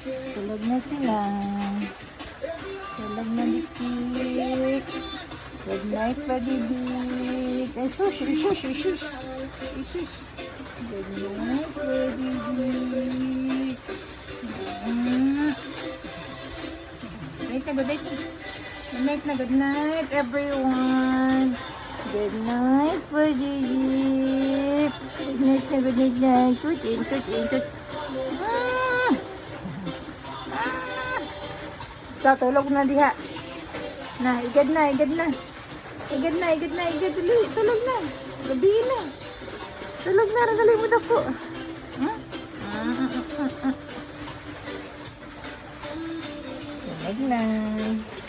Tulog na sila. Tulog na Dikik. Good night, Badibik. Ay, shush, shush, shush. Shush. Good night, Badibik. Good night na, good night. Good night na, good night, everyone. Good night, Badibik. Good night na, good night na. Kutin. Tulog na diha. Na, igad na. Igad. Tulog na. Gabi na. Tulog na, nagalimod ako. Good night.